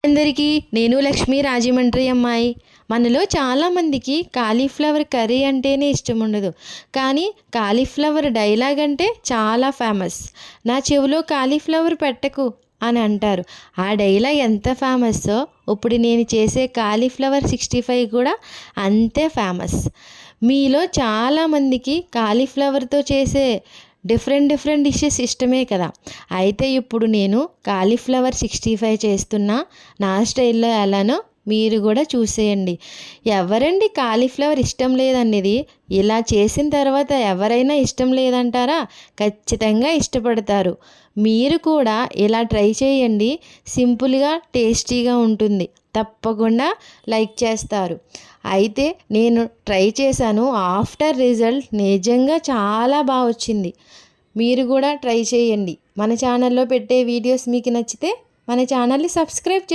అందరికీ నేను లక్ష్మీ రాజమండ్రి అమ్మాయి. మనలో చాలామందికి కాలీఫ్లవర్ కర్రీ అంటేనే ఇష్టం ఉండదు, కానీ కాలీఫ్లవర్ డైలాగ్ అంటే చాలా ఫేమస్. నా చెవిలో కాలీఫ్లవర్ పెట్టకు అని అంటారు. ఆ డైలాగ్ ఎంత ఫేమస్సో ఇప్పుడు నేను చేసే కాలీఫ్లవర్ 65 కూడా అంతే ఫేమస్. మీలో చాలామందికి కాలీఫ్లవర్తో చేసే డిఫరెంట్ డిషెస్ ఇష్టమే కదా. అయితే ఇప్పుడు నేను కాలీఫ్లవర్ 65 చేస్తున్నా. నా స్టైల్లో ఎలానో మీరు కూడా చూసేయండి. ఎవరండి కాలీఫ్లవర్ ఇష్టం లేదనేది? ఇలా చేసిన తర్వాత ఎవరైనా ఇష్టం లేదంటారా? ఖచ్చితంగా ఇష్టపడతారు. మీరు కూడా ఇలా ట్రై చేయండి. సింపుల్గా టేస్టీగా ఉంటుంది. తప్పకుండా లైక్ చేస్తారు. అయితే నేను ట్రై చేశాను. ఆఫ్టర్ రిజల్ట్ నిజంగా చాలా బాగా వచ్చింది. మీరు కూడా ట్రై చేయండి. మన ఛానల్లో పెట్టే వీడియోస్ మీకు నచ్చితే మన ఛానల్ని సబ్స్క్రైబ్